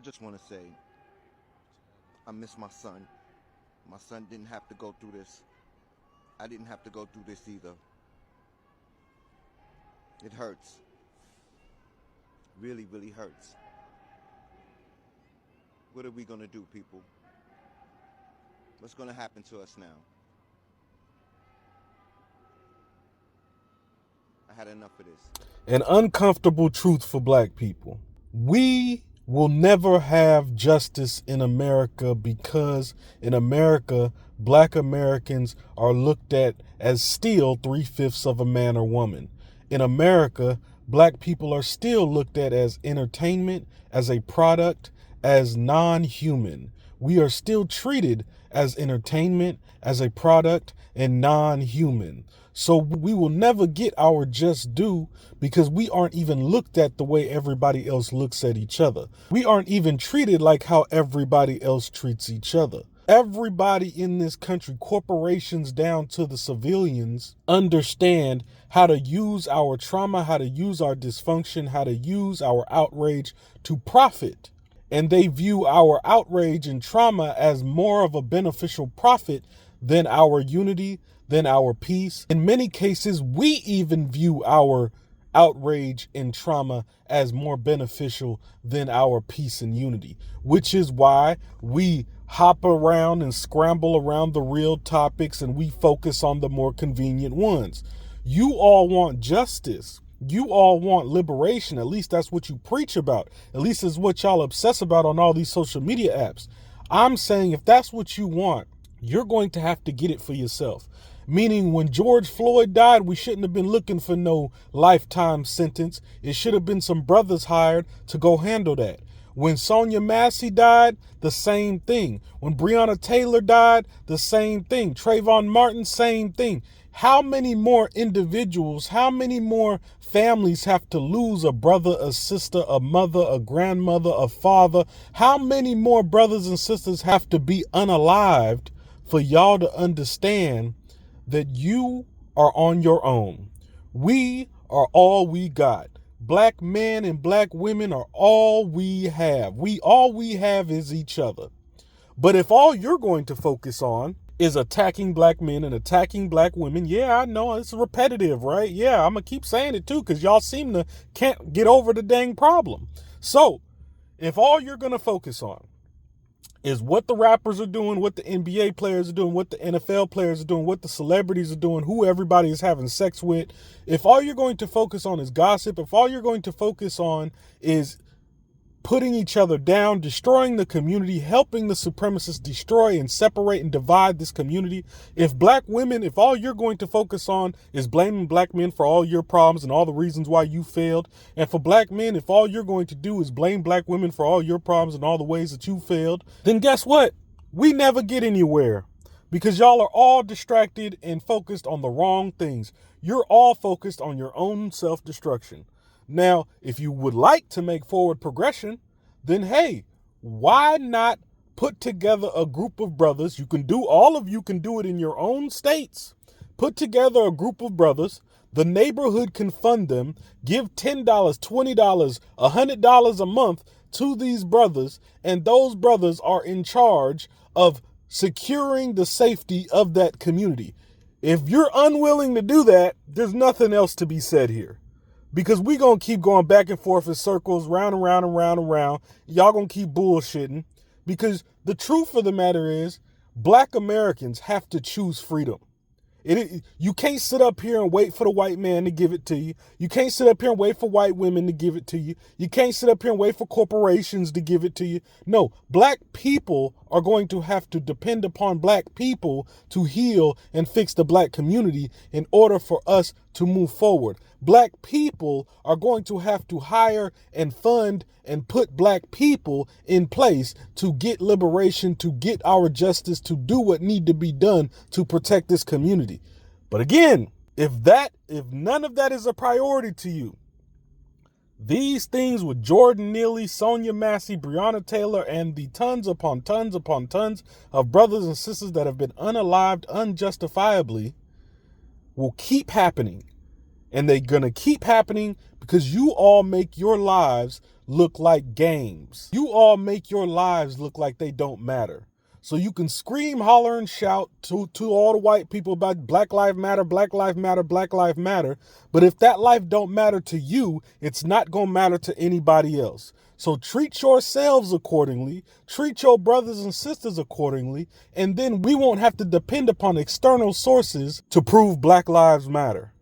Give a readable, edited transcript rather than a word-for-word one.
I just want to say I miss my son. My son didn't have to go through this. I didn't have to go through this either. It hurts. Really, really hurts. What are we going to do, people? What's going to happen to us now? I had enough of this. An uncomfortable truth for black people. We will never have justice in America because in America, black Americans are looked at as still 3/5 of a man or woman. In America, black people are still looked at as entertainment, as a product, as non-human. We are still treated as entertainment, as a product, and non-human. So we will never get our just due because we aren't even looked at the way everybody else looks at each other. We aren't even treated like how everybody else treats each other. Everybody in this country, corporations down to the civilians, understand how to use our trauma, how to use our dysfunction, how to use our outrage to profit. And they view our outrage and trauma as more of a beneficial profit than our unity, than our peace. In many cases, we even view our outrage and trauma as more beneficial than our peace and unity, which is why we hop around and scramble around the real topics and we focus on the more convenient ones. You all want justice. You all want liberation. At least that's what you preach about. At least is what y'all obsess about on all these social media apps. I'm saying if that's what you want, you're going to have to get it for yourself. Meaning when George Floyd died, we shouldn't have been looking for no lifetime sentence. It should have been some brothers hired to go handle that. When Sonia Massey died, the same thing. When Breonna Taylor died, the same thing. Trayvon Martin, same thing. How many more individuals, how many more families have to lose a brother, a sister, a mother, a grandmother, a father? How many more brothers and sisters have to be unalived for y'all to understand that you are on your own? We are all we got. Black men and black women are all we have. All we have is each other. But if all you're going to focus on is attacking black men and attacking black women, yeah, I know it's repetitive, right? Yeah, I'm going to keep saying it too because y'all seem to can't get over the dang problem. So if all you're going to focus on is what the rappers are doing, what the NBA players are doing, what the NFL players are doing, what the celebrities are doing, who everybody is having sex with, if all you're going to focus on is gossip, if all you're going to focus on is putting each other down, destroying the community, helping the supremacists destroy and separate and divide this community. If black women, if all you're going to focus on is blaming black men for all your problems and all the reasons why you failed, and for black men, if all you're going to do is blame black women for all your problems and all the ways that you failed, then guess what? We never get anywhere because y'all are all distracted and focused on the wrong things. You're all focused on your own self-destruction. Now, if you would like to make forward progression, then hey, why not put together a group of brothers? All of you can do it in your own states. Put together a group of brothers. The neighborhood can fund them. Give $10, $20, $100 a month to these brothers, and those brothers are in charge of securing the safety of that community. If you're unwilling to do that, there's nothing else to be said here. Because we going to keep going back and forth in circles, round and round and round and round. Y'all going to keep bullshitting. Because the truth of the matter is, black Americans have to choose freedom. You can't sit up here and wait for the white man to give it to you. You can't sit up here and wait for white women to give it to you. You can't sit up here and wait for corporations to give it to you. No, black people are going to have to depend upon black people to heal and fix the black community in order for us to move forward. Black people are going to have to hire and fund and put black people in place to get liberation, to get our justice, to do what need to be done to protect this community. But again, if none of that is a priority to you, these things with Jordan Neely, Sonia Massey, Breonna Taylor, and the tons upon tons upon tons of brothers and sisters that have been unalived unjustifiably will keep happening. And they're going to keep happening because you all make your lives look like games. You all make your lives look like they don't matter. So you can scream, holler, and shout to all the white people about Black Lives Matter, Black Lives Matter, Black Lives Matter. But if that life don't matter to you, it's not going to matter to anybody else. So treat yourselves accordingly, treat your brothers and sisters accordingly, and then we won't have to depend upon external sources to prove Black Lives Matter.